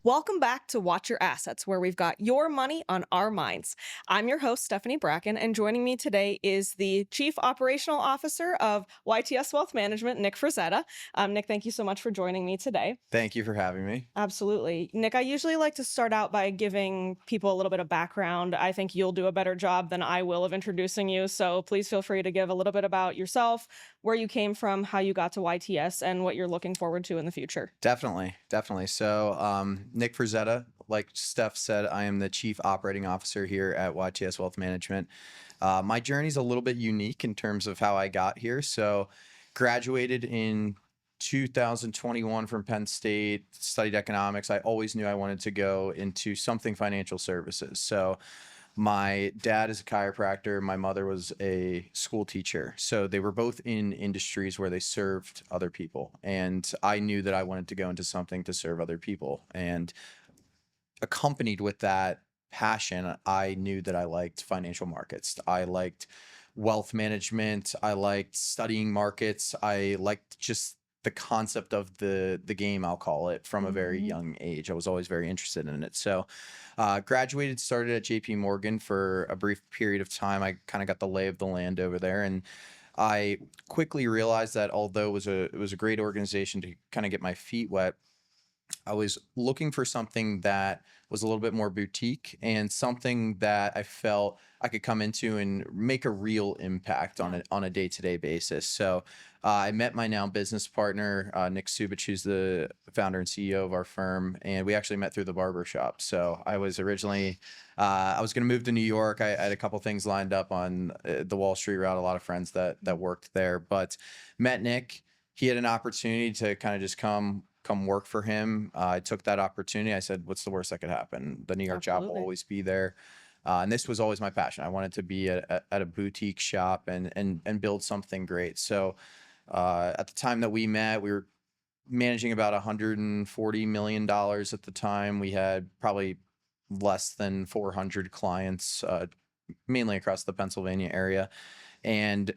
Welcome back to Watch Your Assets, where we've got your money on our minds. I'm your host, Stephanie Bracken, and joining me today is the Chief Operational Officer of YTS Wealth Management, Nick Frazetta. Nick, thank you so much for joining me today. Thank you for having me. Absolutely. Nick, I usually like to start out by giving people a little bit of background. I think you'll do a better job than I will of introducing you. So please feel free to give a little bit about yourself, where you came from, how you got to YTS, and what you're looking forward to in the future. Definitely. Nick Frazetta, like Steph said, I am the Chief Operating Officer here at YTS Wealth Management. My journey is a little bit unique in terms of how I got here. So, graduated in 2021 from Penn State, studied economics. I always knew I wanted to go into something financial services. So, my dad is a chiropractor. My mother was a school teacher. So they were both in industries where they served other people. And I knew that I wanted to go into something to serve other people. And accompanied with that passion, I knew that I liked financial markets. I liked wealth management. I liked studying markets. I liked just the concept of the game, I'll call it, from a very Mhm. young age. I was always very interested in it. So graduated, started at JP Morgan for a brief period of time. I kind of got the lay of the land over there, and I quickly realized that although it was a great organization to kind of get my feet wet, I was looking for something that was a little bit more boutique and something that I felt I could come into and make a real impact on Yeah. a day-to-day basis. So I met my now business partner, Nick Subich, who's the founder and CEO of our firm, and we actually met through the barber shop. So I was originally I was going to move to New York. I had a couple things lined up on the Wall Street route. A lot of friends that worked there, but met Nick. He had an opportunity to kind of just come work for him. I took that opportunity. I said, what's the worst that could happen? The New York job will Absolutely. always be there. And this was always my passion. I wanted to be at a boutique shop and build something great. So at the time that we met, we were managing about $140 million at the time. We had probably less than 400 clients, mainly across the Pennsylvania area. And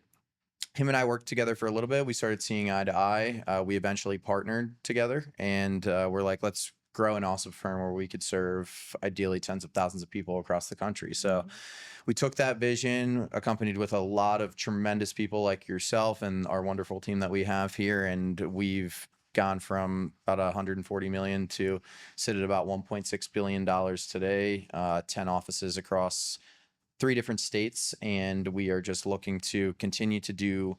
him and I worked together for a little bit. We started seeing eye to eye. We eventually partnered together, and we're like, let's grow an awesome firm where we could serve ideally tens of thousands of people across the country. So Mhm. we took that vision, accompanied with a lot of tremendous people like yourself and our wonderful team that we have here, and we've gone from about 140 million to sit at about 1.6 billion dollars today. 10 offices across three different states, and we are just looking to continue to do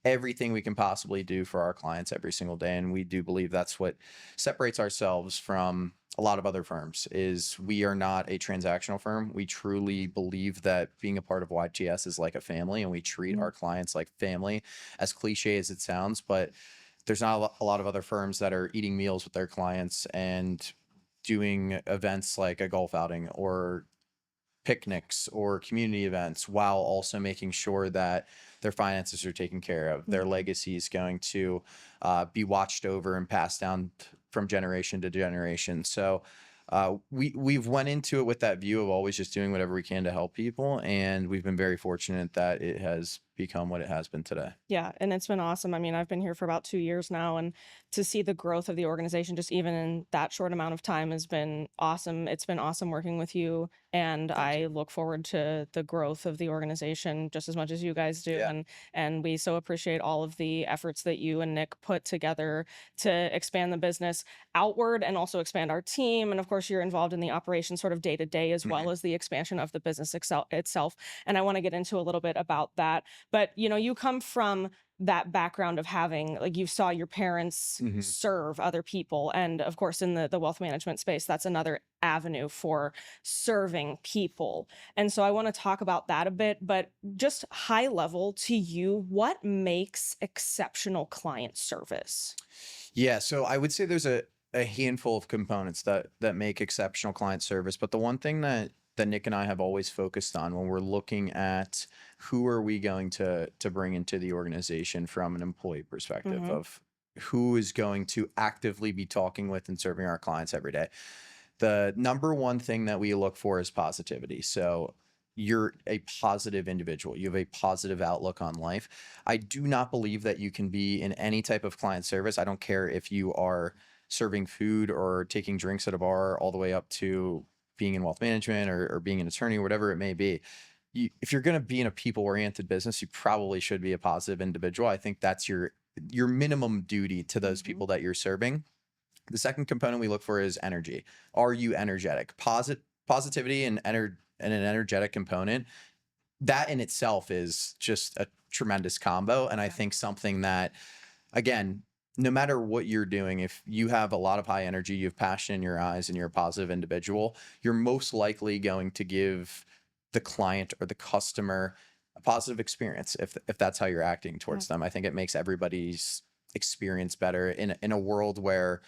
everything we can possibly do for our clients every single day. And we do believe that's what separates ourselves from a lot of other firms is we are not a transactional firm. We truly believe that being a part of YTS is like a family, and we treat Mhm. our clients like family, as cliche as it sounds. But there's not a lot of other firms that are eating meals with their clients and doing events like a golf outing or picnics or community events while also making sure that their finances are taken care of. Their Mhm. legacy is going to be watched over and passed down from generation to generation. So we've went into it with that view of always just doing whatever we can to help people, and we've been very fortunate that it has become what it has been today. Yeah, and it's been awesome. I mean, I've been here for about 2 years now, and to see the growth of the organization just even in that short amount of time has been awesome. It's been awesome working with you, and Thank you. I look forward to the growth of the organization just as much as you guys do. Yeah. And we so appreciate all of the efforts that you and Nick put together to expand the business outward and also expand our team. And of course, you're involved in the operation sort of day to day as well Mhm. as the expansion of the business itself. And I want to get into a little bit about that, but you come from that background of having, like, you saw your parents Mhm. serve other people, and of course in the wealth management space, that's another avenue for serving people. And so I want to talk about that a bit, but just high level to you, what makes exceptional client service? Yeah, so I would say there's a handful of components that make exceptional client service, but the one thing that Nick and I have always focused on when we're looking at who are we going to bring into the organization from an employee perspective Hmm. of who is going to actively be talking with and serving our clients every day. The number one thing that we look for is positivity. So you're a positive individual. You have a positive outlook on life. I do not believe that you can be in any type of client service. I don't care if you are serving food or taking drinks at a bar, all the way up to being in wealth management or being an attorney, whatever it may be. If you're going to be in a people-oriented business, you probably should be a positive individual. I think that's your minimum duty to those Mhm. people that you're serving. The second component we look for is energy. Are you energetic? Positivity and an energetic component, that in itself is just a tremendous combo. And I Yeah. think something that, again, no matter what you're doing, if you have a lot of high energy, you have passion in your eyes, and you're a positive individual, you're most likely going to give the client or the customer a positive experience if that's how you're acting Yeah. towards them. I think it makes everybody's experience better in a world where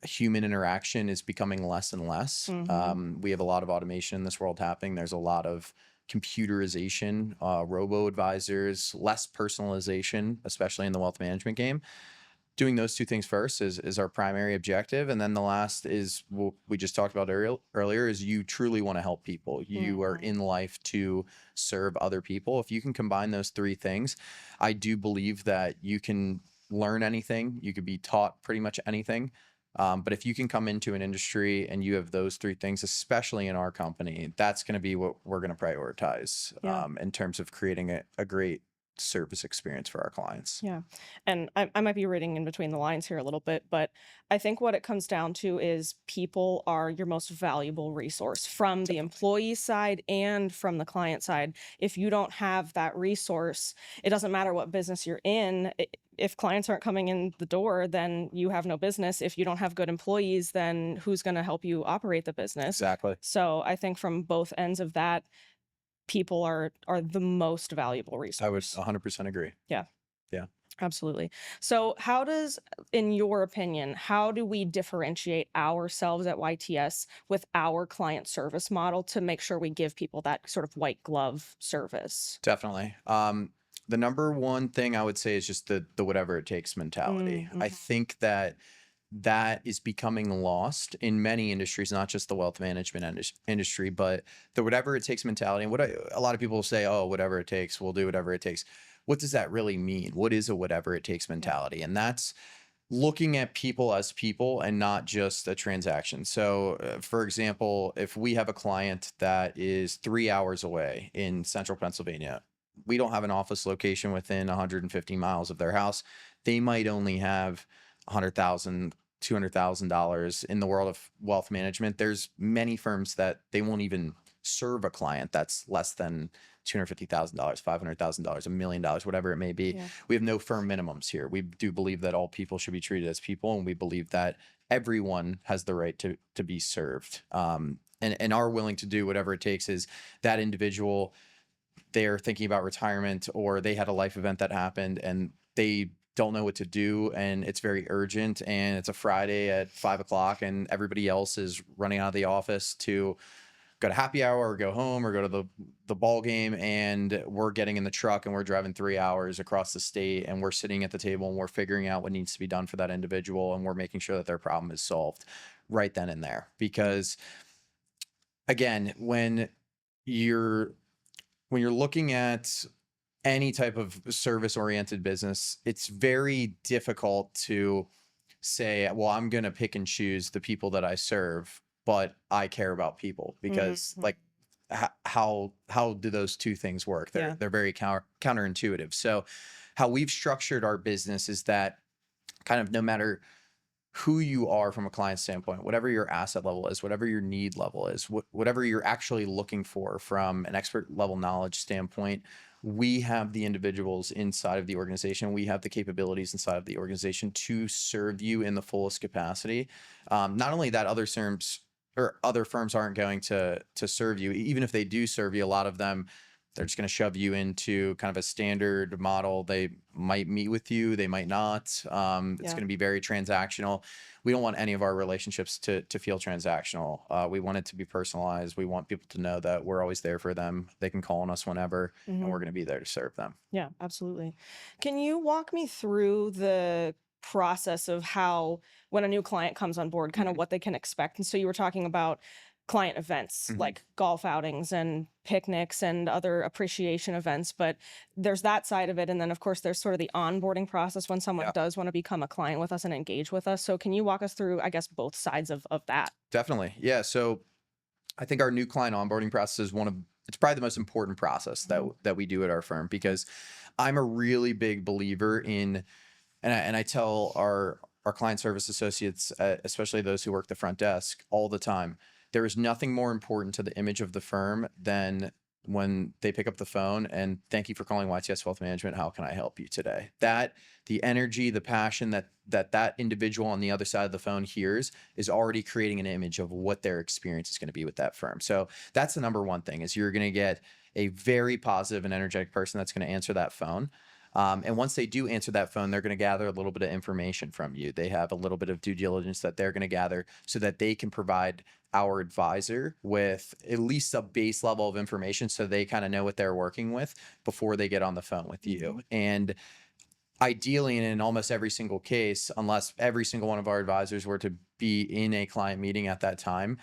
human interaction is becoming less and less. Mhm. We have a lot of automation in this world happening. There's a lot of computerization, robo advisors, less personalization, especially in the wealth management game. Doing those two things first is our primary objective, and then the last is what we just talked about earlier. Is you truly want to help people. You are Mhm. in life to serve other people. If you can combine those three things, I do believe that you can learn anything. You could be taught pretty much anything. But if you can come into an industry and you have those three things, especially in our company, that's going to be what we're going to prioritize Yeah. in terms of creating a great service experience for our clients. Yeah. And I might be reading in between the lines here a little bit, but I think what it comes down to is people are your most valuable resource from the employee side and from the client side. If you don't have that resource, it doesn't matter what business you're in. If clients aren't coming in the door, then you have no business. If you don't have good employees, then who's going to help you operate the business? Exactly. So I think from both ends of that, people are the most valuable I would resource. 100% agree. Yeah. Yeah. Absolutely. So, how does, in your opinion, how do we differentiate ourselves at YTS with our client service model to make sure we give people that sort of white glove service? Definitely. The number one thing I would say is just the whatever it takes mentality. I Mm-hmm. think that that is becoming lost in many industries, not just the wealth management industry, but the whatever it takes mentality. And a lot of people say, oh, whatever it takes, we'll do whatever it takes. What does that really mean? What is a whatever it takes Yeah. mentality? And that's looking at people as people and not just a transaction. So, for example, if we have a client that is 3 hours away in central Pennsylvania, we don't have an office location within 150 miles of their house. They might only have 100,000, $200,000 in the world of wealth management. There's many firms that they won't even serve a client that's less than $250,000, $500,000, $1 million, whatever it may be. Yeah. We have no firm minimums here. We do believe that all people should be treated as people, and we believe that everyone has the right to be served. And are willing to do whatever it takes. Is that individual, they're thinking about retirement, or they had a life event that happened and they don't know what to do, and it's very urgent, and it's a Friday at 5 o'clock, and everybody else is running out of the office to go to happy hour or go home or go to the ball game, and we're getting in the truck and we're driving 3 hours across the state, and we're sitting at the table and we're figuring out what needs to be done for that individual, and we're making sure that their problem is solved right then and there. Because again, you're when you're looking at any type of service oriented business, it's very difficult to say, well, I'm going to pick and choose the people that I serve, but I care about people. Because Hmm. like, how do those two things work? Yeah. They're very counterintuitive. So how we've structured our business is that, kind of, no matter who you are from a client standpoint, whatever your asset level is, whatever your need level is, whatever you're actually looking for from an expert level knowledge standpoint, we have the individuals inside of the organization. We have the capabilities inside of the organization to serve you in the fullest capacity. Not only that, other firms aren't going to serve you. Even if they do serve you, a lot of them, they're just going to shove you into kind of a standard model. They might meet with you, they might not. It's Yeah. going to be very transactional. We don't want any of our relationships to feel transactional. We want it to be personalized. We want people to know that we're always there for them. They can call on us whenever, and Hmm. we're going to be there to serve them. Yeah, absolutely. Can you walk me through the process of how, when a new client comes on board, kind of what they can expect? And so you were talking about client events Mhm. like golf outings and picnics and other appreciation events. But there's that side of it. And then, of course, there's sort of the onboarding process when someone Yeah, does want to become a client with us and engage with us. So, can you walk us through, I guess, both sides of that? definitely. Yeah. So I think our new client onboarding process is it's probably the most important process Mhm. that we do at our firm, because I'm a really big believer in, and I tell our client service associates, especially those who work the front desk, all the time. There is nothing more important to the image of the firm than when they pick up the phone and, "Thank you for calling YTS Wealth Management. How can I help you today?" The energy, the passion that individual on the other side of the phone hears is already creating an image of what their experience is going to be with that firm. So that's the number one thing, is you're going to get a very positive and energetic person that's going to answer that phone. And once they do answer that phone, they're going to gather a little bit of information from you. They have a little bit of due diligence that they're going to gather so that they can provide our advisor with at least a base level of information, so they kind of know what they're working with before they get on the phone with you. Mhm. And ideally, and in almost every single case, unless every single one of our advisors were to be in a client meeting at that time,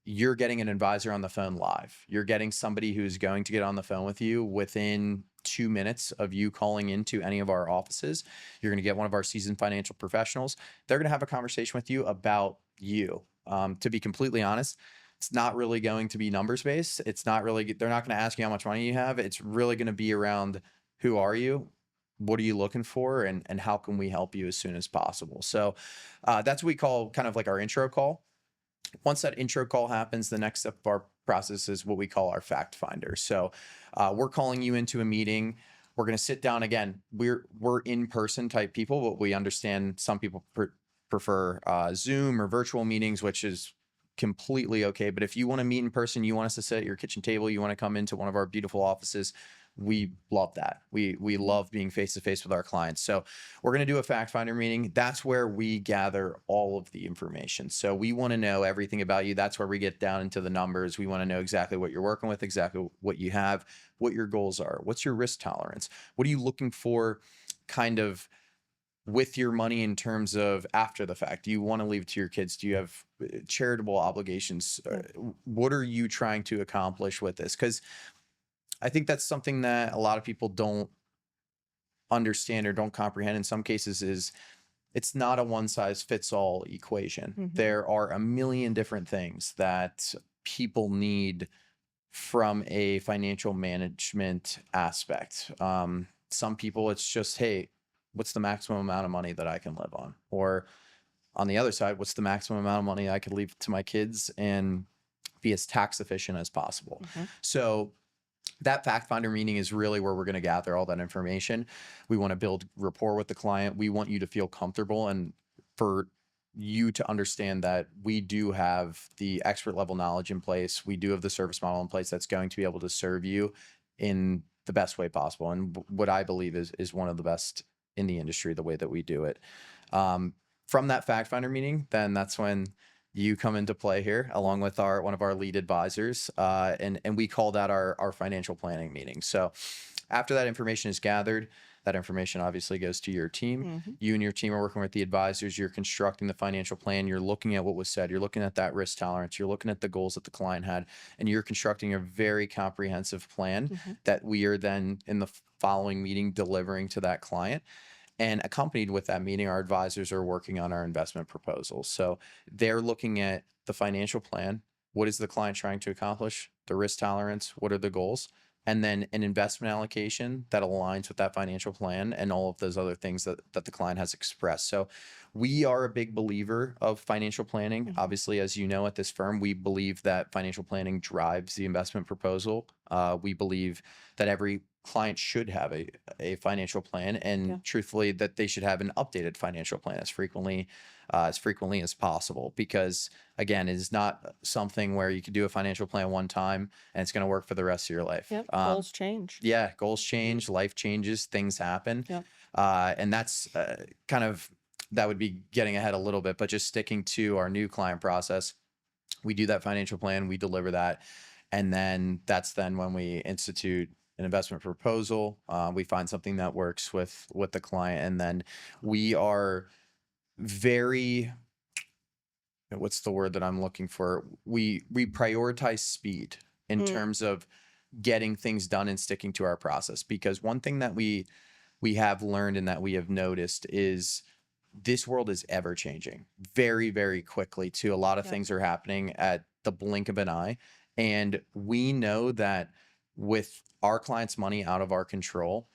you're getting an advisor on the phone live. You're getting somebody who's going to get on the phone with you within 2 minutes of you calling into any of our offices. You're going to get one of our seasoned financial professionals. They're going to have a conversation with you about you. To be completely honest, it's not really going to be numbers based. It's not really, they're not going to ask you how much money you have. It's really going to be around, who are you? What are you looking for? And how can we help you as soon as possible? So that's what we call kind of like our intro call. Once that intro call happens, the next step of our process is what we call our fact finder. So we're calling you into a meeting. We're going to sit down again. We're in person type people, but we understand some people prefer Zoom or virtual meetings, which is completely okay. But if you want to meet in person, you want us to sit at your kitchen table, you want to come into one of our beautiful offices, we love that. We love being face to face with our clients. So we're going to do a fact finder meeting. That's where we gather all of the information. So we want to know everything about you. That's where we get down into the numbers. We want to know exactly what you're working with, exactly what you have, what your goals are, what's your risk tolerance, what are you looking for, kind of with your money in terms of after the fact. Do you want to leave it to your kids? Do you have charitable obligations? Yeah. What are you trying to accomplish with this? Because I think that's something that a lot of people don't understand or don't comprehend in some cases, is it's not a one size fits all equation. Mhm. There are a million different things that people need from a financial management aspect. Some people, it's just, hey, what's the maximum amount of money that I can live on? Or on the other side, what's the maximum amount of money I could leave to my kids and be as tax efficient as possible? Mhm. So that fact finder meeting is really where we're going to gather all that information. We want to build rapport with the client. We want you to feel comfortable, and for you to understand that we do have the expert level knowledge in place. We do have the service model in place that's going to be able to serve you in the best way possible. And what I believe is one of the best in the industry, the way that we do it. Um, from that fact finder meeting, then that's when you come into play here, along with our one of our lead advisors, and we call that our financial planning meeting. So after that information is gathered, that information obviously goes to your team. Mhm. You and your team are working with the advisors. You're constructing the financial plan. You're looking at what was said. You're looking at that risk tolerance. You're looking at the goals that the client had, and you're constructing a very comprehensive plan Mhm. that we are then in the following meeting delivering to that client. And accompanied with that meeting, our advisors are working on our investment proposals. So they're looking at the financial plan. What is the client trying to accomplish? The risk tolerance? What are the goals? And then an investment allocation that aligns with that financial plan and all of those other things that the client has expressed. So we are a big believer of financial planning. Mhm. Obviously, as you know, at this firm, we believe that financial planning drives the investment proposal. We believe that every client should have a financial plan, Yeah. and truthfully that they should have an updated financial plan as frequently as possible, because again, it is not something where you could do a financial plan one time and it's going to work for the rest of your life. Yep. Goals change. Yeah, goals change, life changes, things happen. Yep. And that's kind of, that would be getting ahead a little bit, but just sticking to our new client process, we do that financial plan, we deliver that, and then that's then when we institute an investment proposal. We find something that works with the client, and then we are very what's the word that I'm looking for? We prioritize speed in Mm, terms of getting things done and sticking to our process. Because one thing that we have learned and that we have noticed is this world is ever changing very, very quickly too. A lot of yep. things are happening at the blink of an eye. And we know that with our clients' money out of our control,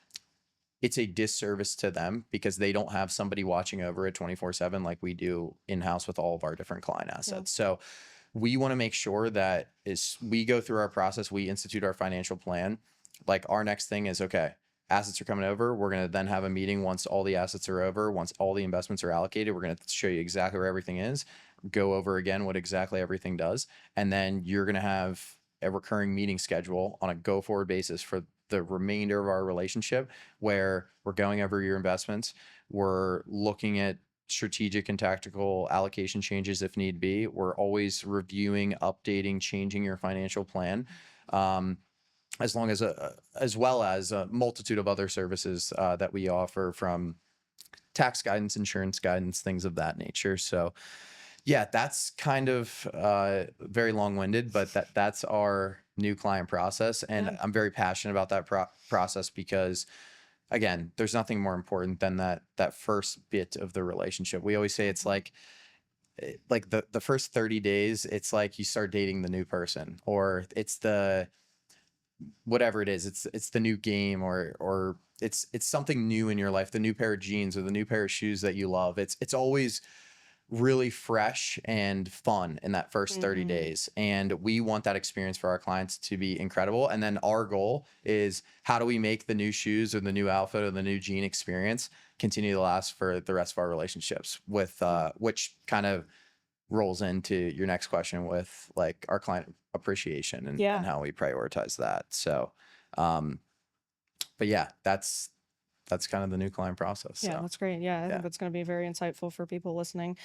it's a disservice to them because they don't have somebody watching over it 24/7 like we do in-house with all of our different client Yeah. assets. So we want to make sure that as we go through our process, we institute our financial plan. Like our next thing is, okay, assets are coming over. We're going to then have a meeting once all the assets are over, once all the investments are allocated. We're going to show you exactly where everything is, go over again what exactly everything does. And then you're going to have a recurring meeting schedule on a go forward basis for the remainder of our relationship where we're going over your investments. We're looking at strategic and tactical allocation changes if need be. We're always reviewing, updating, changing your financial plan. Um, as long as well as a multitude of other services that we offer, from tax guidance, insurance guidance, things of that nature. So yeah, that's kind of very long-winded, but that's our new client process, and Yeah. I'm very passionate about that process because again, there's nothing more important than that first bit of the relationship. We always say it's Mhm. like the first 30 days, it's like you start dating the new person, or it's the whatever it is, it's the new game, or it's something new in your life, the new pair of jeans or the new pair of shoes that you love. It's always really fresh and fun in that first 30 Mhm. days. And we want that experience for our clients to be incredible. And then our goal is, how do we make the new shoes or the new outfit or the new jean experience continue to last for the rest of our relationships, with Yeah. which kind of rolls into your next question with like our client appreciation and Yeah. how we prioritize that. So um but yeah, that's kind of the new client process. Yeah, So that's great. Yeah, I think yeah. that's going to be very insightful for people listening.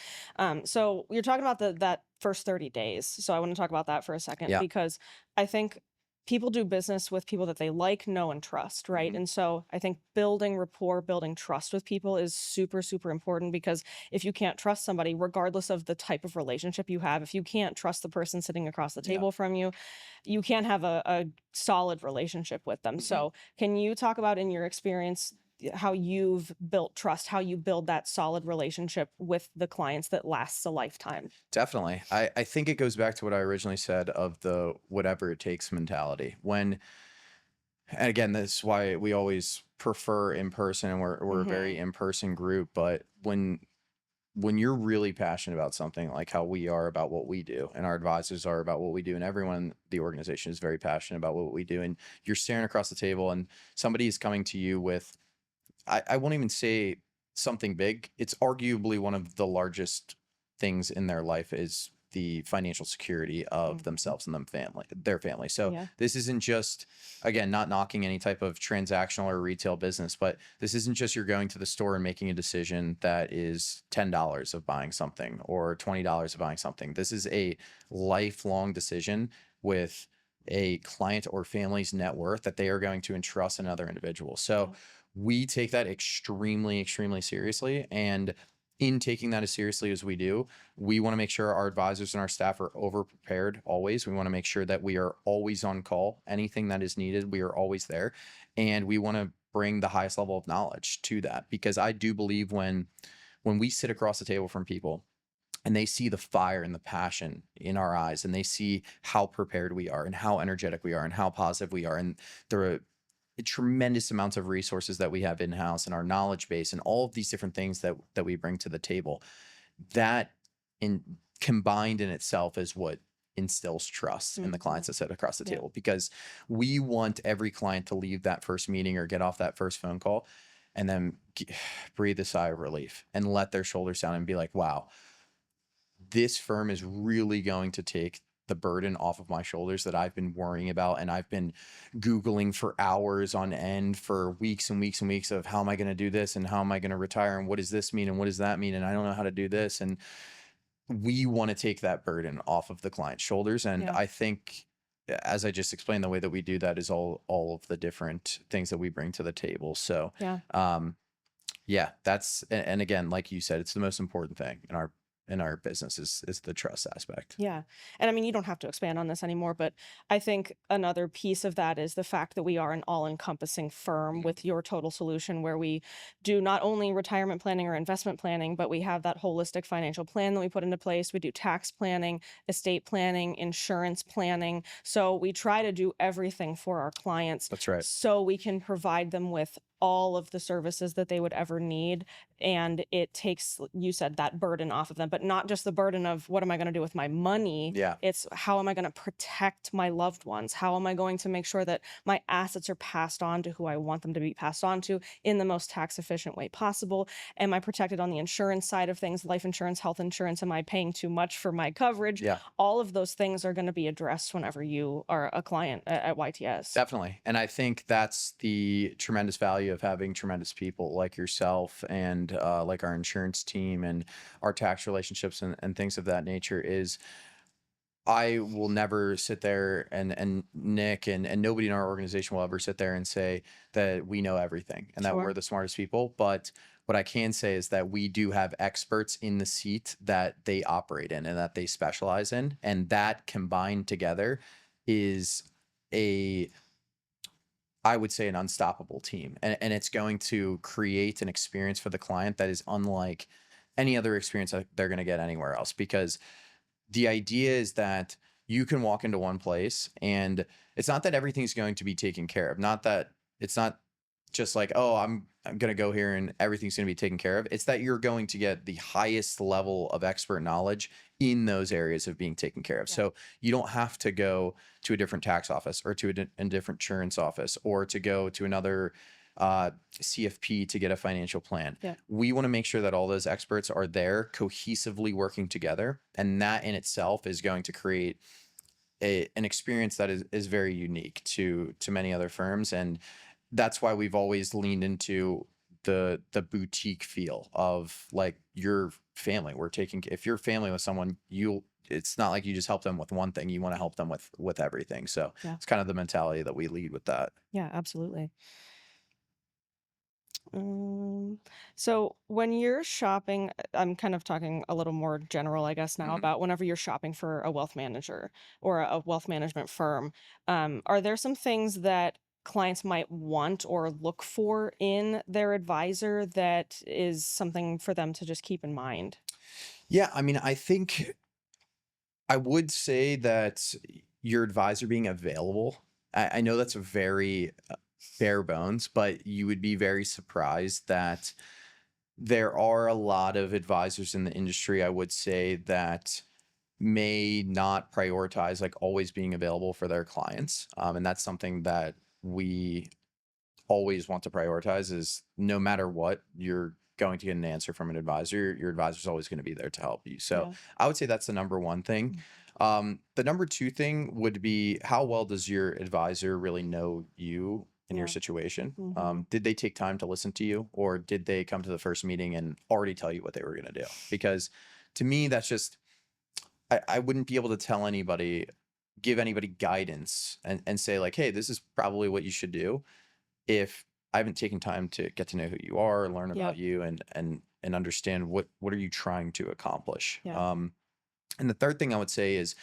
So you're talking about that first 30 days. So I want to talk about that for a second Yeah. because I think people do business with people that they like, know, and trust, right? Mhm. And so I think building rapport, building trust with people is super, super important because if you can't trust somebody, regardless of the type of relationship you have, if you can't trust the person sitting across the Yeah. table from you, you can't have a solid relationship with them. Mhm. So can you talk about in your experience how you've built trust, how you build that solid relationship with the clients that lasts a lifetime? Definitely. I think it goes back to what I originally said of the whatever it takes mentality. And again, this is why we always prefer in person, and we're a very Mhm. in person group. But when you're really passionate about something, like how we are about what we do, and our advisors are about what we do, and everyone in the organization is very passionate about what we do, and you're staring across the table, and somebody is coming to you with, I won't even say something big. It's arguably one of the largest things in their life is the financial security of Mhm. themselves and their family. So Yeah. this isn't just, again, not knocking any type of transactional or retail business, but this isn't just you're going to the store and making a decision that is $10 of buying something or $20 of buying something. This is a lifelong decision with a client or family's net worth that they are going to entrust another individual. So Yeah. we take that extremely, extremely seriously. And in taking that as seriously as we do, we want to make sure our advisors and our staff are over prepared always. We want to make sure that we are always on call. Anything that is needed, we are always there. And we want to bring the highest level of knowledge to that, because I do believe when we sit across the table from people and they see the fire and the passion in our eyes, and they see how prepared we are and how energetic we are and how positive we are, and the tremendous amounts of resources that we have in house and our knowledge base and all of these different things that we bring to the table, that in combined in itself is what instills trust in the Mhm. clients that sit across the Yeah. table, because we want every client to leave that first meeting or get off that first phone call and then breathe a sigh of relief and let their shoulders down and be like, wow, this firm is really going to take the burden off of my shoulders that I've been worrying about. And I've been Googling for hours on end for weeks and weeks and weeks of, how am I going to do this? And how am I going to retire? And what does this mean? And what does that mean? And I don't know how to do this. And we want to take that burden off of the client's shoulders. And Yeah. I think, as I just explained, the way that we do that is all of the different things that we bring to the table. So, Yeah. um, yeah, that's, and again, like you said, it's the most important thing in in our business is the trust aspect. Yeah. And I mean, you don't have to expand on this anymore, but I think another piece of that is the fact that we are an all encompassing firm with your total solution, where we do not only retirement planning or investment planning, but we have that holistic financial plan that we put into place. We do tax planning, estate planning, insurance planning. So we try to do everything for our clients That's right. so we can provide them with all of the services that they would ever need, and it takes, you said, that burden off of them, but not just the burden of what am I going to do with my money. Yeah. It's how am I going to protect my loved ones? How am I going to make sure that my assets are passed on to who I want them to be passed on to in the most tax efficient way possible? Am I protected on the insurance side of things, life insurance, health insurance? Am I paying too much for my coverage? Yeah. All of those things are going to be addressed whenever you are a client at YTS. Definitely. And I think that's the tremendous value of having tremendous people like yourself and like our insurance team and our tax relationships and things of that nature is I will never sit there and Nick and nobody in our organization will ever sit there and say that we know everything and that we're Sure. the smartest people. But what I can say is that we do have experts in the seat that they operate in and that they specialize in. And that combined together is a, I would say, an unstoppable team. And it's going to create an experience for the client that is unlike any other experience that they're going to get anywhere else. Because the idea is that you can walk into one place and it's not that everything's going to be taken care of. Not that it's not just like, oh, I'm going to go here and everything's going to be taken care of. It's that you're going to get the highest level of expert knowledge in those areas of being taken care of. Yeah. So you don't have to go to a different tax office or to a different insurance office or to go to another CFP to get a financial plan. Yeah. We want to make sure that all those experts are there cohesively working together. And that in itself is going to create an experience that is very unique to many other firms. And that's why we've always leaned into the boutique feel of like your family. If you're family with someone, it's not like you just help them with one thing. You want to help them with everything. So Yeah. it's kind of the mentality that we lead with that. Yeah, absolutely. Um, so when you're shopping, I'm kind of talking a little more general, I guess, now Mhm. about whenever you're shopping for a wealth manager or a wealth management firm, are there some things that clients might want or look for in their advisor that is something for them to just keep in mind? Yeah, I mean, I think I would say that your advisor being available. I know that's a very bare bones, but you would be very surprised that there are a lot of advisors in the industry, I would say, that may not prioritize like always being available for their clients. And that's something that we always want to prioritize is no matter what, you're going to get an answer from an advisor. Your advisor is always going to be there to help you. So Yeah. I would say that's the number one thing. The number two thing would be how well does your advisor really know you and your Yeah. situation? Hmm. Did they take time to listen to you, or did they come to the first meeting and already tell you what they were going to do? Because to me, that's just, I wouldn't be able to tell anybody, give anybody guidance and say like, hey, this is probably what you should do if I haven't taken time to get to know who you are, learn about Yep. you, and understand what are you trying to accomplish. Yeah. And the third thing I would say is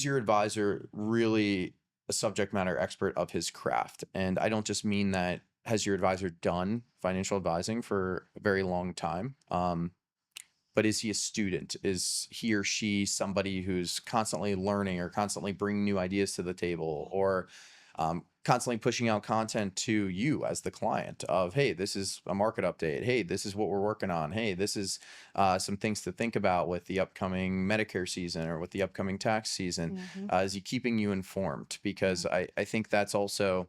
your advisor really a subject matter expert of his craft? And I don't just mean that has your advisor done financial advising for a very long time. But is he a student? Is he or she somebody who's constantly learning or constantly bringing new ideas to the table or constantly pushing out content to you as the client of, hey, this is a market update. Hey, this is what we're working on. Hey, this is some things to think about with the upcoming Medicare season or with the upcoming tax season. Hmm. Is he keeping you informed? Because I think that's also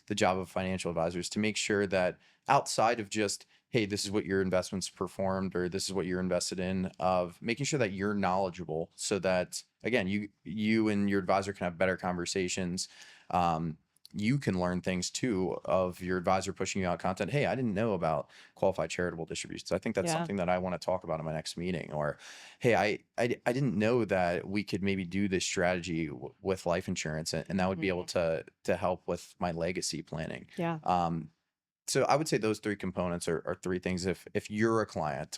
the job of financial advisors to make sure that outside of just, hey, this is what your investments performed or this is what you're invested in, of making sure that you're knowledgeable so that again, you and your advisor can have better conversations. You can learn things too of your advisor pushing you out content. Hey, I didn't know about qualified charitable distributions. I think that's Yeah. something that I want to talk about in my next meeting. Or, hey, I didn't know that we could maybe do this strategy with life insurance, and that would be able Mhm. to help with my legacy planning. Yeah. So I would say those three components are three things. If you're a client,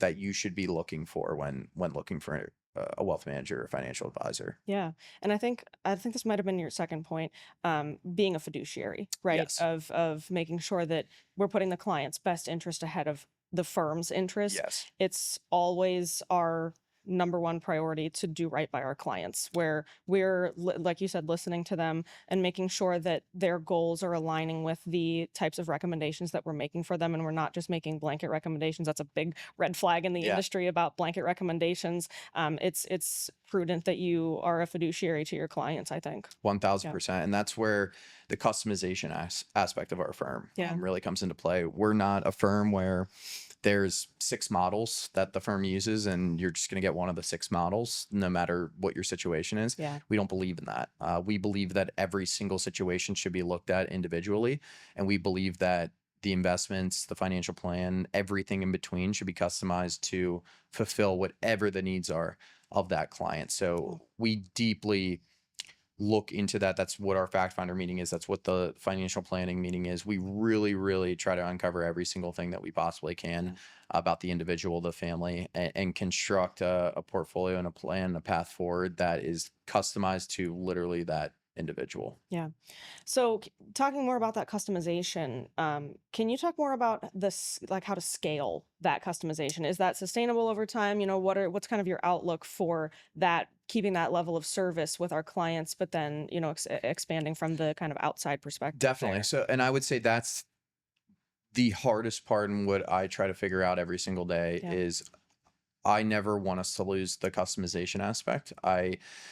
that you should be looking for when looking for a wealth manager or financial advisor. Yeah. And I think this might have been your second point, being a fiduciary, right? Yes. Of making sure that we're putting the client's best interest ahead of the firm's interest. Yes. It's always our number one priority to do right by our clients, where we're like you said, listening to them and making sure that their goals are aligning with the types of recommendations that we're making for them, and we're not just making blanket recommendations. That's a big red flag in the Yeah. industry about blanket recommendations. It's prudent that you are a fiduciary to your clients, I think. Yeah. 1000%. And that's where the customization aspect of our firm Yeah. really comes into play. We're not a firm where there's 6 models that the firm uses and you're just going to get one of the 6 models no matter what your situation is. Yeah. We don't believe in that. We believe that every single situation should be looked at individually. And we believe that the investments, the financial plan, everything in between should be customized to fulfill whatever the needs are of that client. So Cool. we deeply look into that. That's what our fact finder meeting is. That's what the financial planning meeting is. We really, really try to uncover every single thing that we possibly can Yeah. about the individual, the family, and construct a portfolio and a plan, a path forward that is customized to literally that individual. Yeah. So, talking more about that customization, can you talk more about this, like how to scale that customization? Is that sustainable over time? What's kind of your outlook for that, keeping that level of service with our clients, but then expanding from the kind of outside perspective Definitely. there? So, and I would say that's the hardest part, and what I try to figure out every single day Yeah. is I never want us to lose the customization aspect.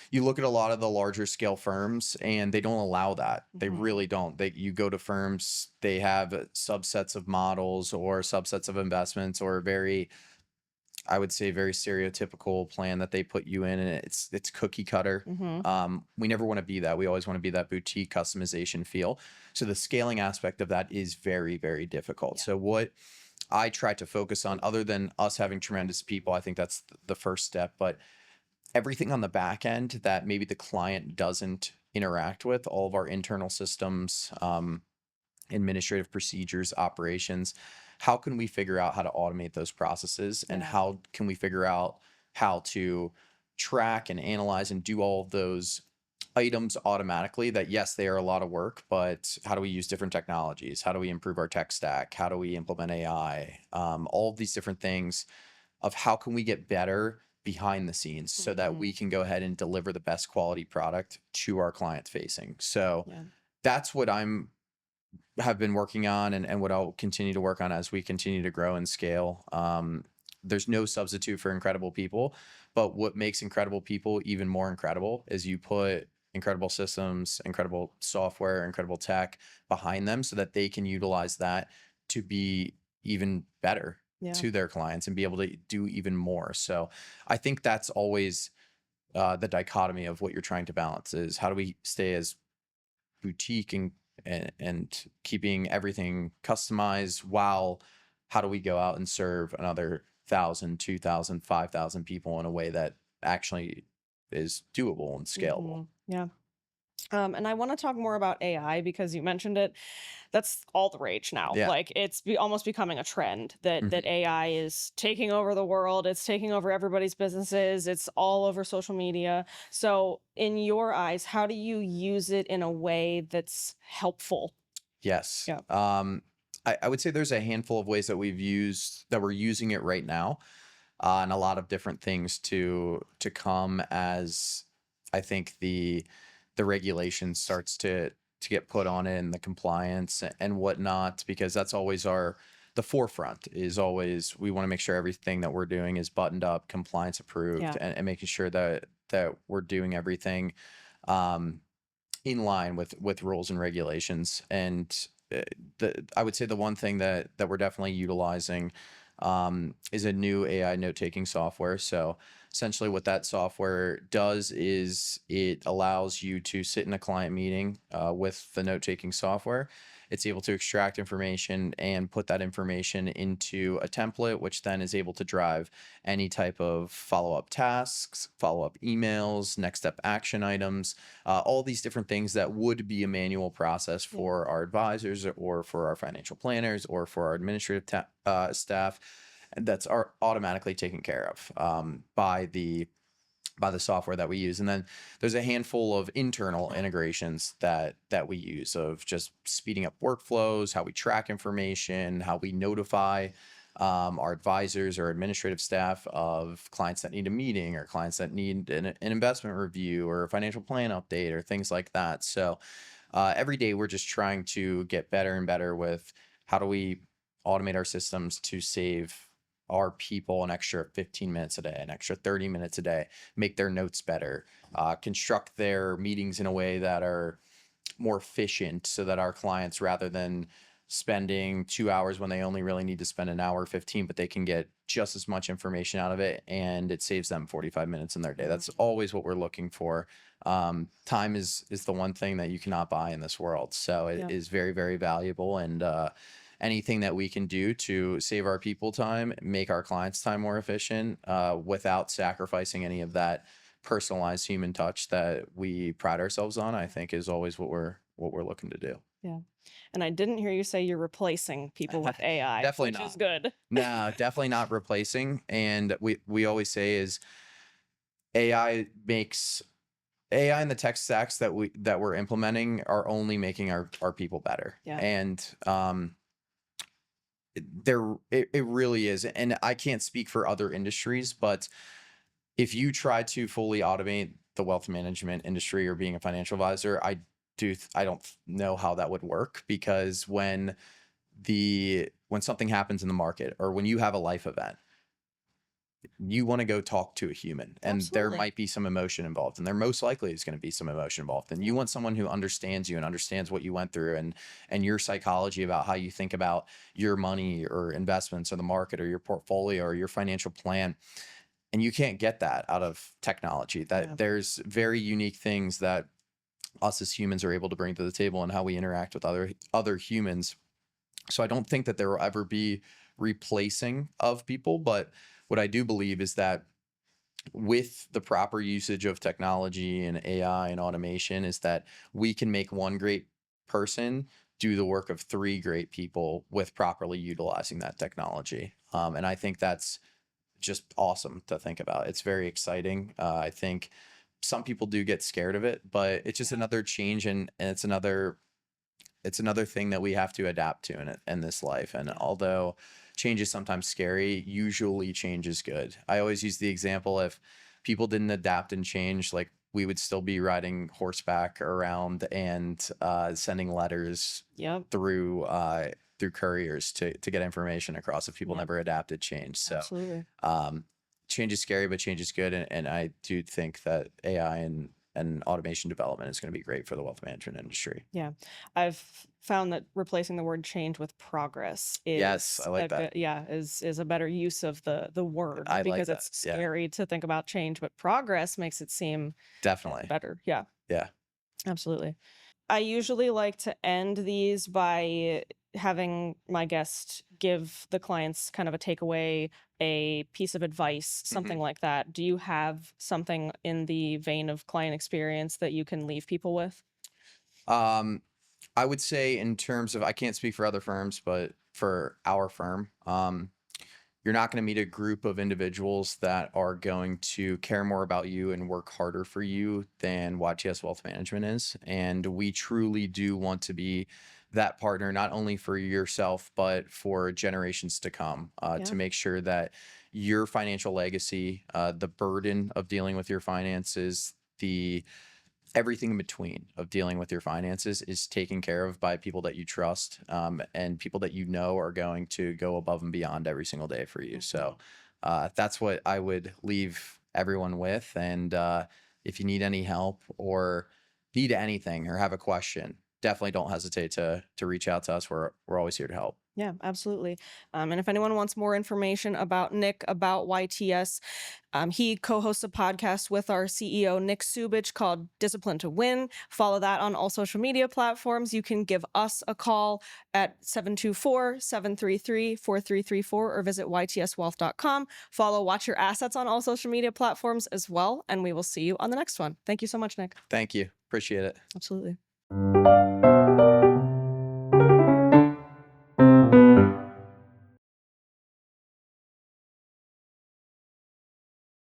You look at a lot of the larger scale firms and they don't allow that. They Hmm. really don't. You go to firms, they have subsets of models or subsets of investments or very, I would say, very stereotypical plan that they put you in, and it's cookie cutter. Hmm. We never want to be that. We always want to be that boutique customization feel. So the scaling aspect of that is very, very difficult. Yeah. So what I try to focus on, other than us having tremendous people, I think that's the first step, but everything on the back end that maybe the client doesn't interact with, all of our internal systems, administrative procedures, operations, how can we figure out how to automate those processes, and Yeah. how can we figure out how to track and analyze and do all of those items automatically? That, yes, they are a lot of work, but how do we use different technologies? How do we improve our tech stack? How do we implement AI? All of these different things of how can we get better behind the scenes so that Hmm. we can go ahead and deliver the best quality product to our client facing. So Yeah. that's what I'm have been working on, and what I'll continue to work on as we continue to grow and scale. There's no substitute for incredible people, but what makes incredible people even more incredible is you put incredible systems, incredible software, incredible tech behind them so that they can utilize that to be even better Yeah. to their clients and be able to do even more. So I think that's always the dichotomy of what you're trying to balance is how do we stay as boutique and keeping everything customized, while how do we go out and serve another 1,000, 2,000, 5,000 people in a way that actually is doable and scalable. Hmm. Yeah. And I want to talk more about AI because you mentioned it. That's all the rage now. Yeah. Like it's almost becoming a trend that Mhm. AI is taking over the world. It's taking over everybody's businesses. It's all over social media. So, in your eyes, how do you use it in a way that's helpful? Yes. Yeah. I would say there's a handful of ways that we're using it right now, and a lot of different things to come as I think the regulation starts to get put on it, and the compliance and whatnot, because that's always the forefront is always we want to make sure everything that we're doing is buttoned up, compliance approved, Yeah. and making sure that we're doing everything um, in line with rules and regulations. And uh, I would say the one thing that we're definitely utilizing is a new AI note taking software. So essentially, what that software does is it allows you to sit in a client meeting with the note taking software. It's able to extract information and put that information into a template, which then is able to drive any type of follow up tasks, follow up emails, next step action items, all these different things that would be a manual process Yeah. for our advisors or for our financial planners or for our administrative staff. and that's are automatically taken care of by the software that we use. And then there's a handful of internal integrations that we use of just speeding up workflows, how we track information, how we notify our advisors or administrative staff of clients that need a meeting or clients that need an investment review or a financial plan update or things like that. So every day we're just trying to get better and better with how do we automate our systems to save our people an extra 15 minutes a day, an extra 30 minutes a day, make their notes better, construct their meetings in a way that are more efficient so that our clients, rather than spending 2 hours when they only really need to spend an hour 15, but they can get just as much information out of it and it saves them 45 minutes in their day. That's always what we're looking for. Time is the one thing that you cannot buy in this world. So it Yeah. is very, very valuable. And anything that we can do to save our people time, make our clients' time more efficient, without sacrificing any of that personalized human touch that we pride ourselves on, I think is always what we're looking to do. Yeah. And I didn't hear you say you're replacing people with AI, Definitely which not. is good. No, definitely not replacing. And we always say is AI makes AI and the tech stacks that we're implementing are only making our people better. Yeah. And it really is. And I can't speak for other industries, but if you try to fully automate the wealth management industry or being a financial advisor, I don't know how that would work, because when something happens in the market or when you have a life event, you want to go talk to a human, and there Absolutely. might be some emotion involved, and there most likely is going to be some emotion involved, and you want someone who understands you and understands what you went through and your psychology about how you think about your money or investments or the market or your portfolio or your financial plan. And you can't get that out of technology. That Yeah. there's very unique things that us as humans are able to bring to the table and how we interact with other humans. So I don't think that there will ever be replacing of people, but what I do believe is that with the proper usage of technology and AI and automation, is that we can make one great person do the work of three great people with properly utilizing that technology. And I think that's just awesome to think about. It's very exciting. I think some people do get scared of it, but it's just another change, and it's another thing that we have to adapt to in this life. And although change is sometimes scary, usually change is good. I always use the example, if people didn't adapt and change, like we would still be riding horseback around and sending letters Yep. through couriers to get information across if people Yeah. never adapted change. So Absolutely. change is scary, but change is good. And I do think that AI and automation development is going to be great for the wealth management industry. Yeah. I've found that replacing the word change with progress Yes, is I a like that. good, yeah, is a better use of the word, I like because that. it's Yeah, scary to think about change, but progress makes it seem definitely. better. Yeah. Yeah. Absolutely. I usually like to end these by having my guest give the clients kind of a takeaway, a piece of advice, something Mhm. like that. Do you have something in the vein of client experience that you can leave people with? Um, I would say, in terms of, I can't speak for other firms, but for our firm, you're not going to meet a group of individuals that are going to care more about you and work harder for you than YTS Wealth Management is. And we truly do want to be that partner, not only for yourself, but for generations to come, Yeah. to make sure that your financial legacy, the burden of dealing with your finances, the everything in between of dealing with your finances is taken care of by people that you trust, and people that you know are going to go above and beyond every single day for you. Mhm. So that's what I would leave everyone with. And if you need any help or need anything or have a question, definitely don't hesitate to reach out to us. We're always here to help. Yeah, absolutely. And if anyone wants more information about Nick, about YTS, he co-hosts a podcast with our CEO, Nick Subich, called Discipline to Win. Follow that on all social media platforms. You can give us a call at 724-733-4334 or visit ytswealth.com. Follow Watch Your Assets on all social media platforms as well. And we will see you on the next one. Thank you so much, Nick. Thank you. Appreciate it. Absolutely.